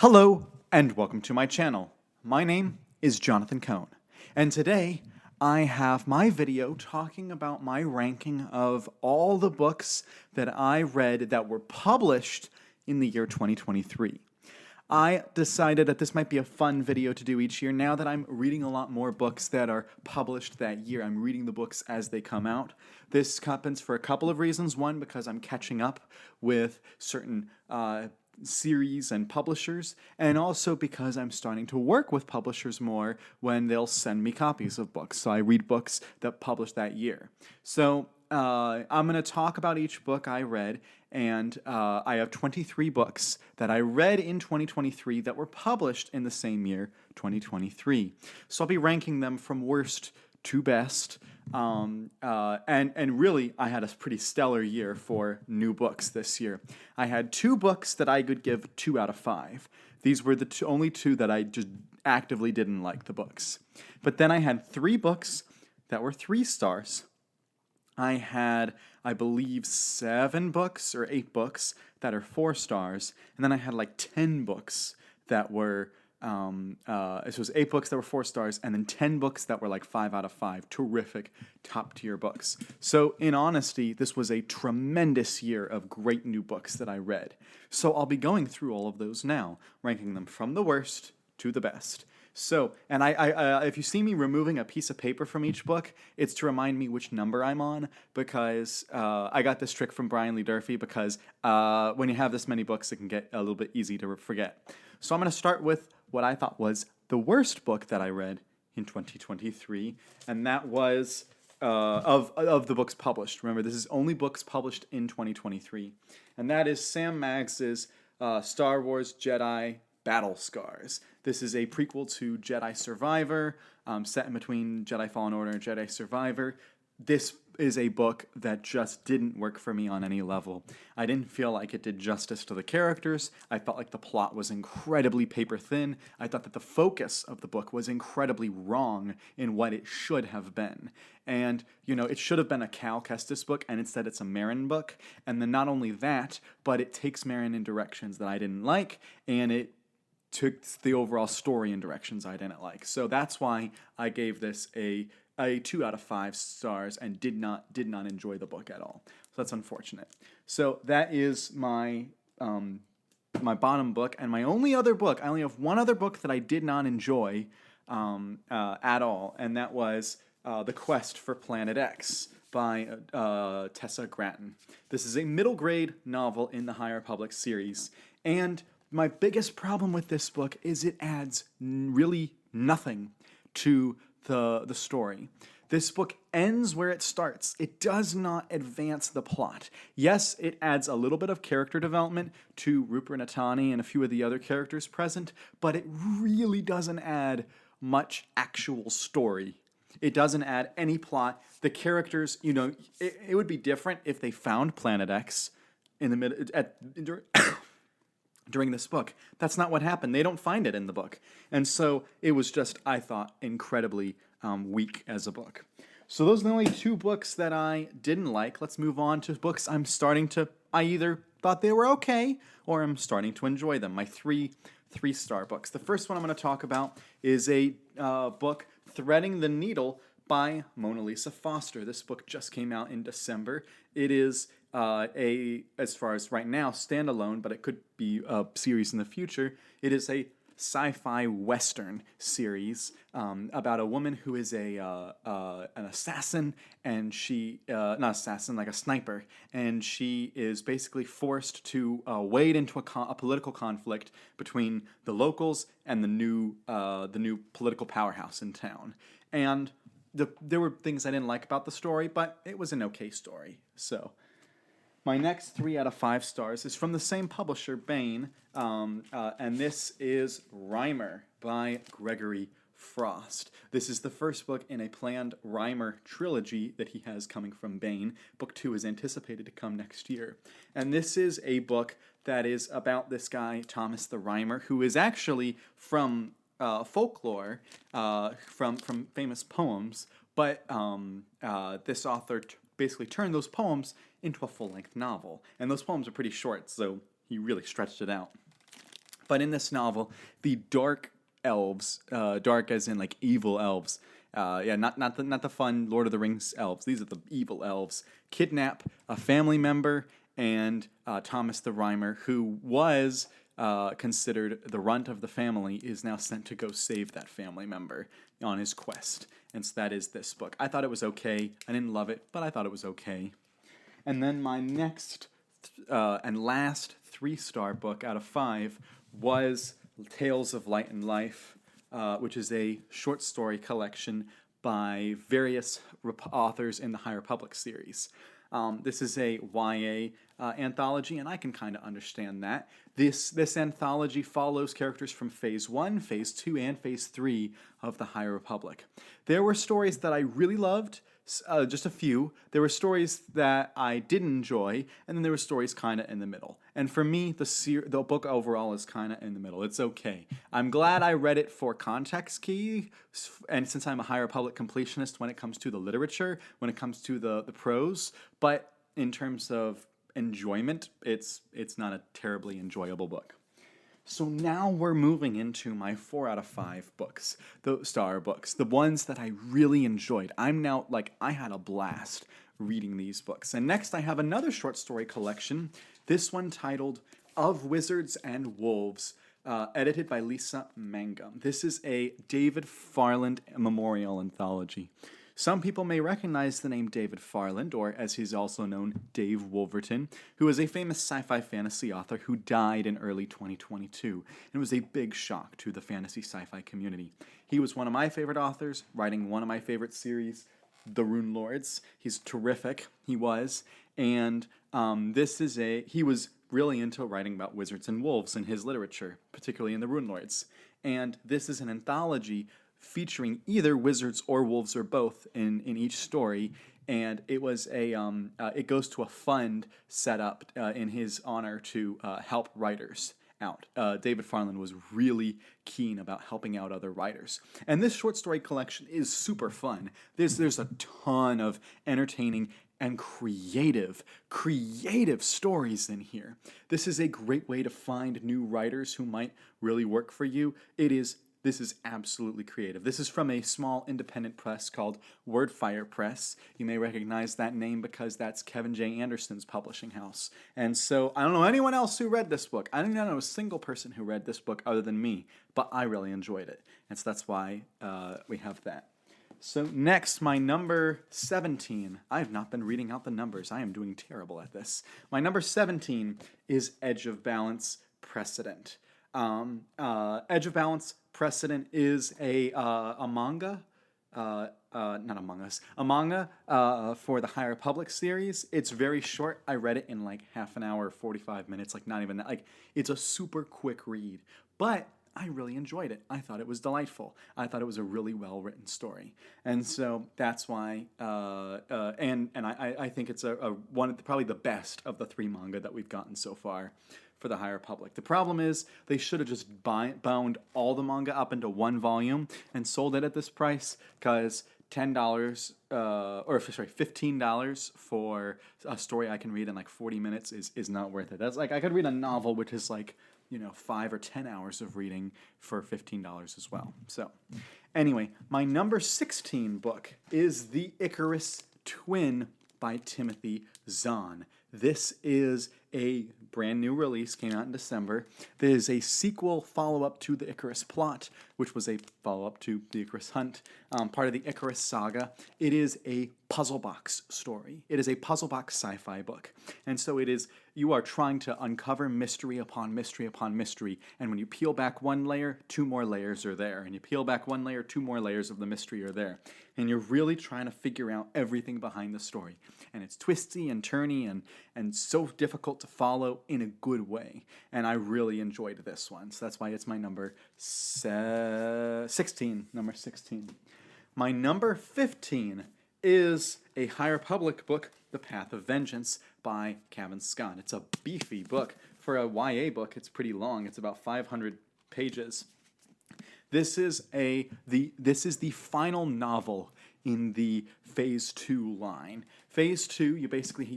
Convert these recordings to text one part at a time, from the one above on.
Hello and welcome to my channel. My name is Jonathan Cohn, and today I have my video talking about my ranking of all the books that I read that were published in the year 2023. I decided that this might be a fun video to do each year now that I'm reading a lot more books that are published that year. I'm reading the books as they come out. This happens for a couple of reasons. One, because I'm catching up with certain series and publishers, and also because I'm starting to work with publishers more when they'll send me copies of books. So I read books that published that year. So I'm going to talk about each book I read, and I have 23 books that I read in 2023 that were published in the same year, 2023. So I'll be ranking them from worst to best. And really, I had a pretty stellar year for new books this year. I had 2 books that I could give 2 out of 5. These were the only 2 that I just actively didn't like the books. But then I had 3 books that were 3 stars. I had, I believe, 7 books or 8 books that are 4 stars. And then I had like 10 books that were it was 8 books that were 4 stars, and then 10 books that were like 5 out of 5. Terrific, top-tier books. So, in honesty, this was a tremendous year of great new books that I read. So, I'll be going through all of those now, ranking them from the worst to the best. So, and if you see me removing a piece of paper from each book, it's to remind me which number I'm on, because I got this trick from Brian Lee Durfee, because when you have this many books, it can get a little bit easy to forget. So I'm going to start with what I thought was the worst book that I read in 2023, and that was of the books published. Remember, this is only books published in 2023, and that is Sam Maggs's Star Wars Jedi Battle Scars. This is a prequel to Jedi Survivor, set in between Jedi Fallen Order and Jedi Survivor. This is a book that just didn't work for me on any level. I didn't feel like it did justice to the characters. I felt like the plot was incredibly paper thin. I thought that the focus of the book was incredibly wrong in what it should have been. And, you know, it should have been a Cal Kestis book, and instead it's a Marin book. And then not only that, but it takes Marin in directions that I didn't like, and it took the overall story in directions I didn't like. So that's why I gave this a 2 out of 5 stars and did not enjoy the book at all. So that's unfortunate. So that is my my bottom book, and my only other book. I only have one other book that I did not enjoy at all, and that was The Quest for Planet X by Tessa Gratton. This is a middle grade novel in the High Republic series, and my biggest problem with this book is it adds really nothing to the story. This book ends where it starts. It does not advance the plot. Yes, it adds a little bit of character development to Rupert Natani and a few of the other characters present, but it really doesn't add much actual story. It doesn't add any plot. The characters, you know, it would be different if they found Planet X in the middle during this book. That's not what happened. They don't find it in the book. And so it was just, I thought, incredibly weak as a book. So those are the only 2 books that I didn't like. Let's move on to books I either thought they were okay or I'm starting to enjoy them. My 3-star books. The first one I'm going to talk about is a book, Threading the Needle by Mona Lisa Foster. This book just came out in December. It is as far as right now, standalone, but it could be a series in the future. It is a sci-fi western series about a woman who is an assassin, and she not assassin, like a sniper, and she is basically forced to wade into a political conflict between the locals and the new political powerhouse in town. And there were things I didn't like about the story, but it was an okay story. So my next 3 out of 5 stars is from the same publisher, Baen, and this is Rhymer by Gregory Frost. This is the first book in a planned Rhymer trilogy that he has coming from Baen. Book 2 is anticipated to come next year. And this is a book that is about this guy, Thomas the Rhymer, who is actually from folklore, from famous poems, but this author basically turned those poems into a full-length novel. And those poems are pretty short, so he really stretched it out. But in this novel, the dark elves, dark as in like evil elves, yeah, not the fun Lord of the Rings elves. These are the evil elves. Kidnap a family member and Thomas the Rhymer, who was considered the runt of the family, is now sent to go save that family member on his quest. And so that is this book. I thought it was okay. I didn't love it, but I thought it was okay. And then my next and last 3-star book out of 5 was Tales of Light and Life, which is a short story collection by various authors in the High Republic series. This is a YA anthology, and I can kind of understand that. This anthology follows characters from Phase 1, Phase 2, and Phase 3 of the High Republic. There were stories that I really loved, just a few. There were stories that I didn't enjoy, and then there were stories kind of in the middle. And for me, the book overall is kind of in the middle. It's okay. I'm glad I read it for context key, and since I'm a High Republic completionist when it comes to the literature, when it comes to the prose, but in terms of enjoyment, it's not a terribly enjoyable book. So now we're moving into my 4 out of 5 books, the star books, the ones that I really enjoyed. I'm now, I had a blast reading these books. And next I have another short story collection, this one titled Of Wizards and Wolves, edited by Lisa Mangum. This is a David Farland memorial anthology. Some people may recognize the name David Farland, or as he's also known, Dave Wolverton, who is a famous sci-fi fantasy author who died in early 2022, and was a big shock to the fantasy sci-fi community. He was one of my favorite authors, writing one of my favorite series, The Rune Lords. He's terrific, he was, and he was really into writing about wizards and wolves in his literature, particularly in The Rune Lords. And this is an anthology featuring either wizards or wolves or both in each story, and it was it goes to a fund set up in his honor to help writers out. David Farland was really keen about helping out other writers, and this short story collection is super fun. There's a ton of entertaining and creative stories in here. This is a great way to find new writers who might really work for you. This is absolutely creative. This is from a small independent press called Wordfire Press. You may recognize that name because that's Kevin J. Anderson's publishing house. And so I don't know anyone else who read this book. I don't know a single person who read this book other than me, but I really enjoyed it. And so that's why we have that. So next, my number 17. I have not been reading out the numbers. I am doing terrible at this. My number 17 is Edge of Balance Precedent. Edge of Balance Precedent is a manga, not Among Us, a manga for the High Republic series. It's very short. I read it in like half an hour, 45 minutes, not even that. It's a super quick read, but I really enjoyed it. I thought it was delightful. I thought it was a really well-written story. And so that's why, I think it's probably the best of the 3 manga that we've gotten so far for the High Republic. The problem is they should have just bound all the manga up into one volume and sold it at this price, because $15 for a story I can read in 40 minutes is not worth it. That's I could read a novel which is 5 or 10 hours of reading for $15 as well. So anyway, my number 16 book is The Icarus Twin by Timothy Zahn. This is a brand new release, came out in December. There is a sequel follow-up to the Icarus plot, which was a follow-up to the Icarus Hunt, part of the Icarus saga. It is a puzzle box story. It is a puzzle box sci-fi book. And so you are trying to uncover mystery upon mystery upon mystery, and when you peel back one layer, 2 more layers are there, and you peel back one layer, 2 more layers of the mystery are there. And you're really trying to figure out everything behind the story. And it's twisty and turny and so difficult to follow in a good way. And I really enjoyed this one. So that's why it's my number 16. Number 16. My number 15 is a High Republic book, The Path of Vengeance by Cavan Scott. It's a beefy book. For a YA book, it's pretty long. It's about 500 pages. This is the final novel in the Phase 2 line. Phase 2, you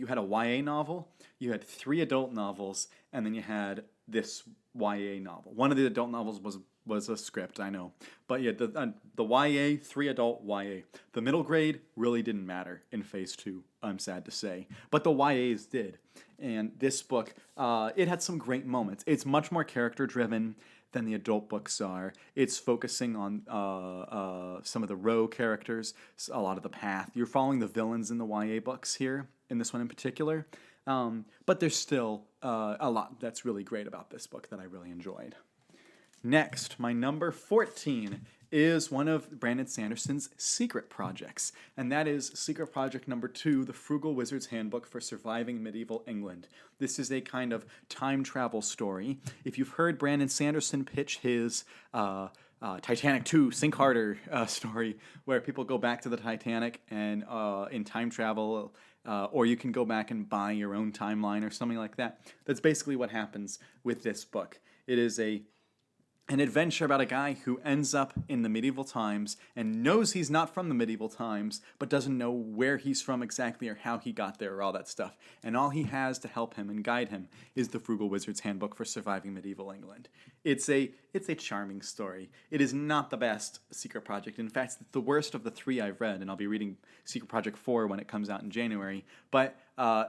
had a YA novel, you had 3 adult novels, and then you had this YA novel. One of the adult novels was a script, I know, but yeah, the YA, 3 adult YA. The middle grade really didn't matter in Phase 2. I'm sad to say, but the YAs did. And this book, it had some great moments. It's much more character driven than the adult books are. It's focusing on some of the row characters, a lot of the path. You're following the villains in the YA books here, in this one in particular. But there's still a lot that's really great about this book that I really enjoyed. Next, my number 14 is one of Brandon Sanderson's secret projects, and that is secret project number 2, The Frugal Wizard's Handbook for Surviving Medieval England. This is a kind of time travel story. If you've heard Brandon Sanderson pitch his Titanic 2 Sink Harder story, where people go back to the Titanic and in time travel, or you can go back and buy your own timeline or something like that, that's basically what happens with this book. It is an adventure about a guy who ends up in the medieval times and knows he's not from the medieval times, but doesn't know where he's from exactly or how he got there or all that stuff. And all he has to help him and guide him is The Frugal Wizard's Handbook for Surviving Medieval England. It's a charming story. It is not the best secret project. In fact, it's the worst of the 3 I've read, and I'll be reading Secret Project 4 when it comes out in January, but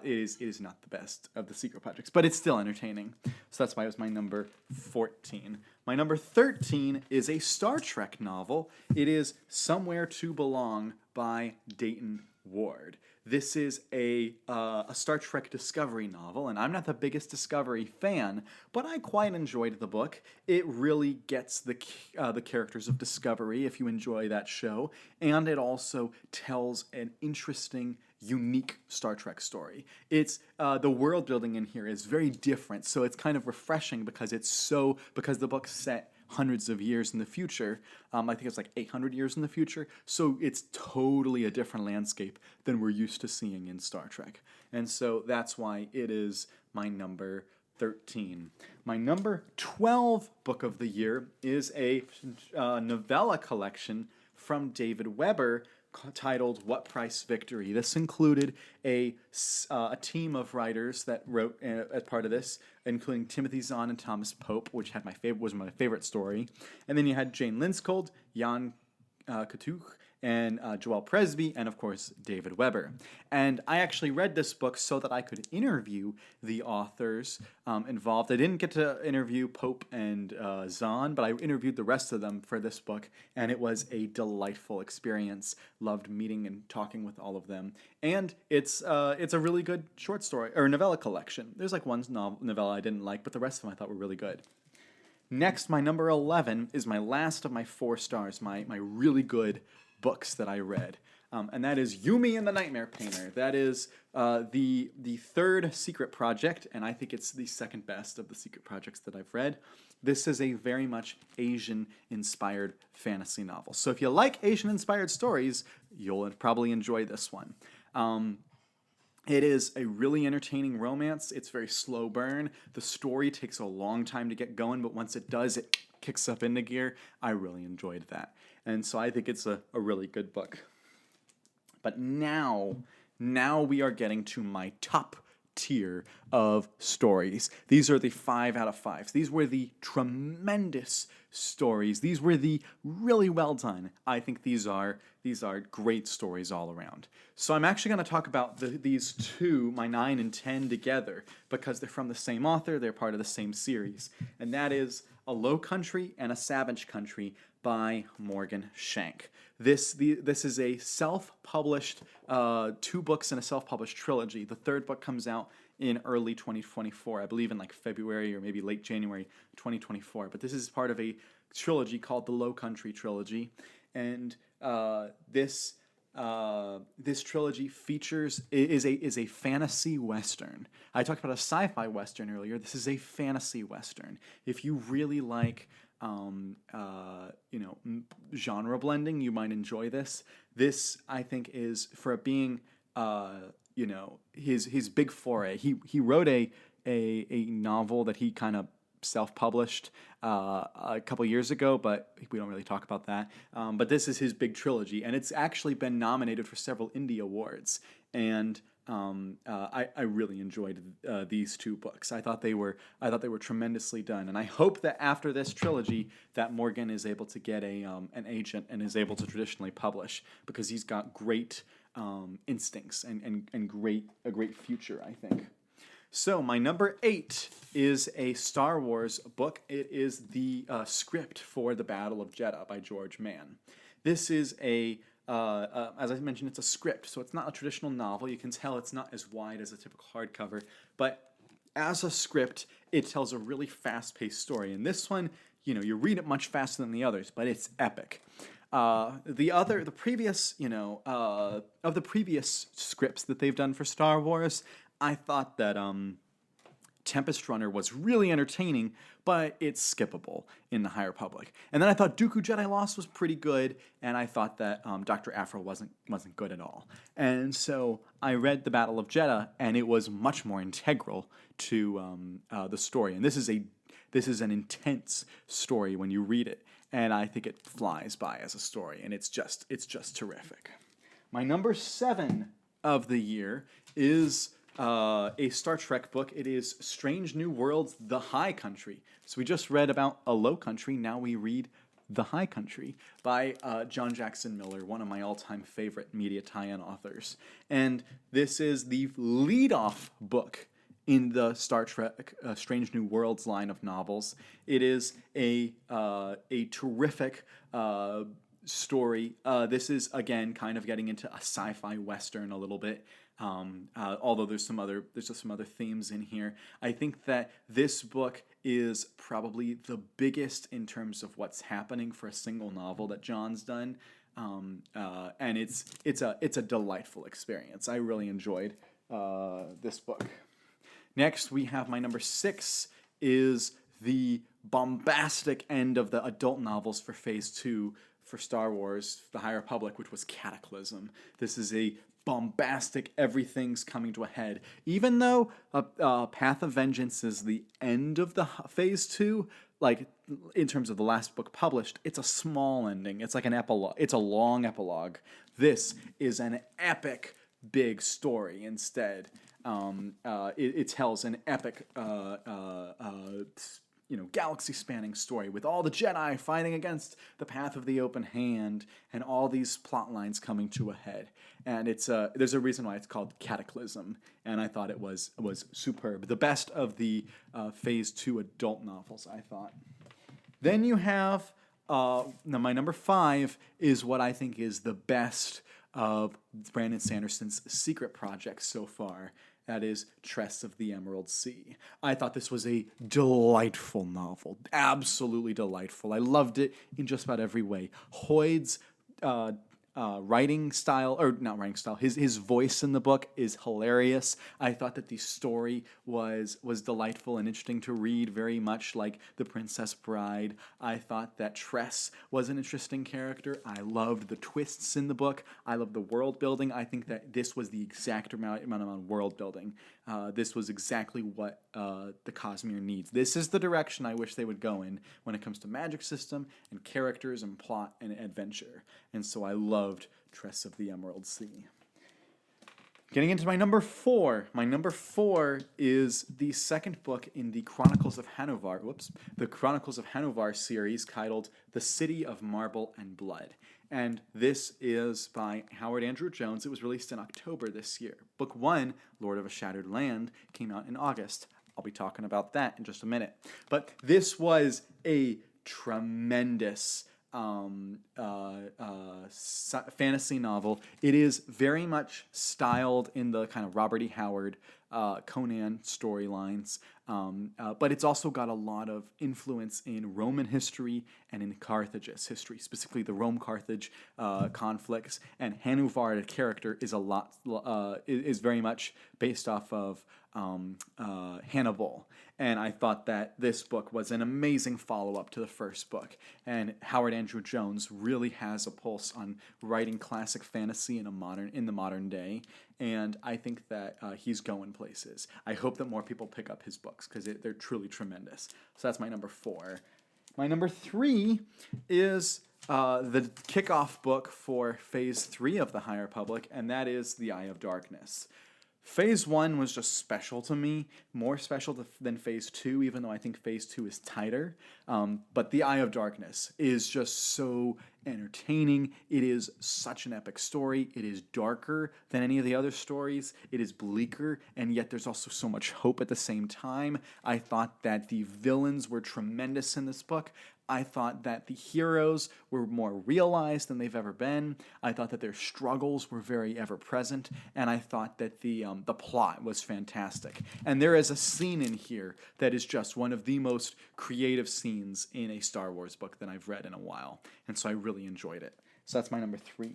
it is not the best of the secret projects, but it's still entertaining. So that's why it was my number 14. My number 13 is a Star Trek novel. It is Somewhere to Belong by Dayton Ward. This is a Star Trek Discovery novel, and I'm not the biggest Discovery fan, but I quite enjoyed the book. It really gets the characters of Discovery, if you enjoy that show, and it also tells an interesting, unique Star Trek story. It's the world building in here is very different, so it's kind of refreshing because the book's set hundreds of years in the future. I think it's like 800 years in the future, so it's totally a different landscape than we're used to seeing in Star Trek. And so that's why it is my number 13. My number 12 book of the year is a novella collection from David Weber titled What Price Victory. This included a team of writers that wrote as part of this, including Timothy Zahn and Thomas Pope, which was my favorite story. And then you had Jane Linskold, Jan Katuch, and Joel Presby, and of course, David Weber. And I actually read this book so that I could interview the authors involved. I didn't get to interview Pope and Zahn, but I interviewed the rest of them for this book, and it was a delightful experience. Loved meeting and talking with all of them. And it's a really good short story, or novella collection. There's like one novella I didn't like, but the rest of them I thought were really good. Next, my number 11 is my last of my 4 stars, my really good books that I read, and that is Yumi and the Nightmare Painter. That is the third secret project, and I think it's the second best of the secret projects that I've read. This is a very much Asian-inspired fantasy novel. So if you like Asian-inspired stories, you'll probably enjoy this one. It is a really entertaining romance. It's very slow burn. The story takes a long time to get going, but once it does, it kicks up into gear. I really enjoyed that. And so I think it's a really good book. But now we are getting to my top tier of stories. These are the 5 out of 5s. These were the tremendous stories. These were the really well done. I think these are great stories all around. So I'm actually going to talk about these 2, my 9 and 10 together, because they're from the same author, they're part of the same series. And that is A Low Country and a Savage Country by Morgan Shank. This is a self-published 2 books in a self-published trilogy. The 3rd book comes out in early 2024, I believe in like February or maybe late January 2024. But this is part of a trilogy called the Low Country Trilogy, and this trilogy is a fantasy western. I talked about a sci-fi western earlier. This is a fantasy western. If you really like genre blending, you might enjoy this. This, I think, is for it being his big foray. He wrote a novel that he kind of self-published a couple years ago, but we don't really talk about that. But this is his big trilogy, and it's actually been nominated for several indie awards. And I really enjoyed these two books. I thought they were tremendously done, and I hope that after this trilogy, that Morgan is able to get an agent and is able to traditionally publish, because he's got great instincts and a great future, I think. So my number 8 is a Star Wars book. It is the script for the Battle of Jedi by George Mann. This is as I mentioned, it's a script, so it's not a traditional novel. You can tell it's not as wide as a typical hardcover, but as a script, it tells a really fast-paced story. And this one, you read it much faster than the others, but it's epic. Of the previous scripts that they've done for Star Wars, I thought that Tempest Runner was really entertaining, but it's skippable in the High Republic. And then I thought Dooku Jedi Lost was pretty good, and I thought that Dr. Aphra wasn't good at all. And so I read the Battle of Jedi, and it was much more integral to the story. And this is an intense story when you read it, and I think it flies by as a story, and it's just terrific. My number 7 of the year is a Star Trek book. It is Strange New Worlds, The High Country. So we just read about a low country, now we read The High Country by John Jackson Miller, one of my all-time favorite media tie-in authors. And this is the lead-off book in the Star Trek Strange New Worlds line of novels. It is a terrific story. This is, again, kind of getting into a sci-fi western a little bit. Although there's just some other themes in here. I think that this book is probably the biggest in terms of what's happening for a single novel that John's done, and it's a delightful experience. I really enjoyed this book. Next, we have my number 6 is the bombastic end of the adult novels for Phase 2 for Star Wars, The High Republic, which was Cataclysm. This is a bombastic, everything's coming to a head. Even though Path of Vengeance is the end of the Phase 2, like in terms of the last book published, it's a small ending. It's like an epilogue. It's a long epilogue. This is an epic, big story instead. It tells an epic galaxy-spanning story with all the Jedi fighting against the Path of the Open Hand and all these plot lines coming to a head. And there's a reason why it's called Cataclysm, and I thought it was superb. The best of the Phase 2 adult novels, I thought. Then you have, my number 5 is what I think is the best of Brandon Sanderson's secret projects so far. That is Tress of the Emerald Sea. I thought this was a delightful novel. Absolutely delightful. I loved it in just about every way. Hoyd's writing style, or not writing style, his voice in the book is hilarious. I thought that the story was delightful and interesting to read, very much like The Princess Bride. I thought that Tress was an interesting character. I loved the twists in the book. I loved the world building. I think that this was the exact amount of world building. This was exactly what the Cosmere needs. This is the direction I wish they would go in when it comes to magic system and characters and plot and adventure. And so I loved Tress of the Emerald Sea. Getting into my number 4. My number 4 is the second book in the Chronicles of Hanovar. The Chronicles of Hanovar series titled The City of Marble and Blood. And this is by Howard Andrew Jones. It was released in October this year. Book 1, Lord of a Shattered Land, came out in August. I'll be talking about that in just a minute. But this was a tremendous fantasy novel. It is very much styled in the kind of Robert E. Howard, Conan storylines, but it's also got a lot of influence in Roman history and in Carthage's history, specifically the Rome-Carthage conflicts. And Hanuvar, the character, is very much based off of Hannibal. And I thought that this book was an amazing follow-up to the first book. And Howard Andrew Jones really has a pulse on writing classic fantasy in the modern day. And I think that he's going places. I hope that more people pick up his books because they're truly tremendous. So that's my number 4. My number 3 is the kickoff book for Phase 3 of the High Republic, and that is The Eye of Darkness. Phase 1 was just special to me, more special than Phase 2, even though I think Phase 2 is tighter. But The Eye of Darkness is just so entertaining. It is such an epic story. It is darker than any of the other stories. It is bleaker, and yet there's also so much hope at the same time. I thought that the villains were tremendous in this book. I thought that the heroes were more realized than they've ever been. I thought that their struggles were very ever present, and I thought that the plot was fantastic. And there is a scene in here that is just one of the most creative scenes in a Star Wars book that I've read in a while, and so I really enjoyed it. So that's my number 3.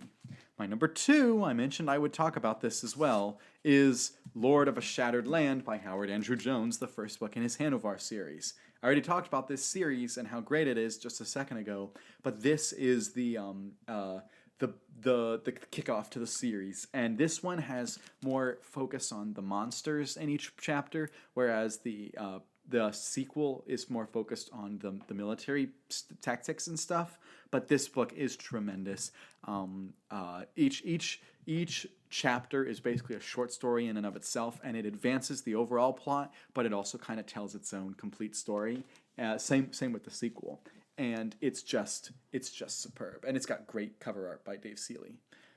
My number 2, I mentioned I would talk about this as well, is Lord of a Shattered Land by Howard Andrew Jones, the first book in his Hanovar series. I already talked about this series and how great it is just a second ago, but this is the kickoff to the series, and this one has more focus on the monsters in each chapter, whereas the sequel is more focused on the military tactics and stuff. But this book is tremendous. Each chapter is basically a short story in and of itself, and it advances the overall plot, but it also kind of tells its own complete story. Same with the sequel, and it's just superb, and it's got great cover art by Dave Seeley.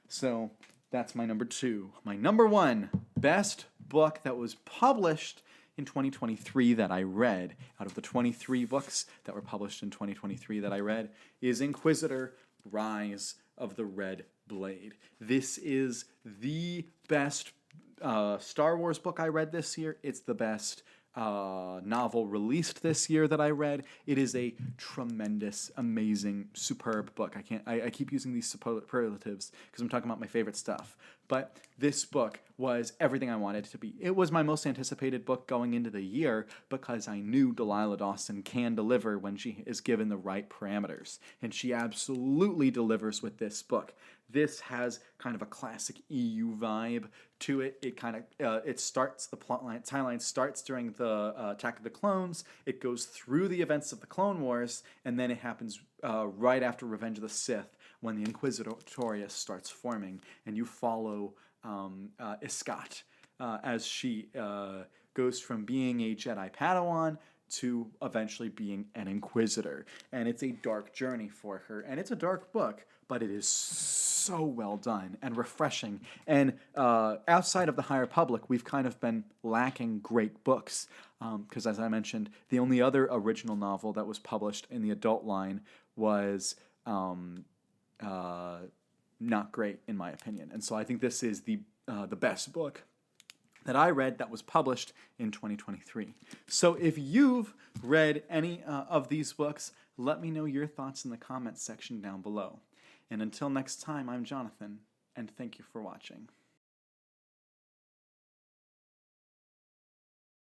So that's my number 2. My number 1 best book that was published in 2023 that I read, out of the 23 books that were published in 2023 that I read, is Inquisitor: Rise of the Red Blade. This is the best Star Wars book I read this year. It's the best novel released this year that I read. It is a tremendous, amazing, superb book. I keep using these superlatives because I'm talking about my favorite stuff. But this book was everything I wanted it to be. It was my most anticipated book going into the year because I knew Delilah Dawson can deliver when she is given the right parameters. And she absolutely delivers with this book. This has kind of a classic EU vibe to it. It kind of the timeline starts during the Attack of the Clones. It goes through the events of the Clone Wars, and then it happens right after Revenge of the Sith, when the Inquisitorius starts forming, and you follow Iskat as she goes from being a Jedi Padawan to eventually being an Inquisitor. And it's a dark journey for her, and it's a dark book, but it is so well done and refreshing. And outside of the High Republic, we've kind of been lacking great books, because as I mentioned, the only other original novel that was published in the adult line was not great in my opinion. And so I think this is the best book that I read that was published in 2023. So if you've read any of these books, let me know your thoughts in the comments section down below. And until next time, I'm Jonathan, and thank you for watching.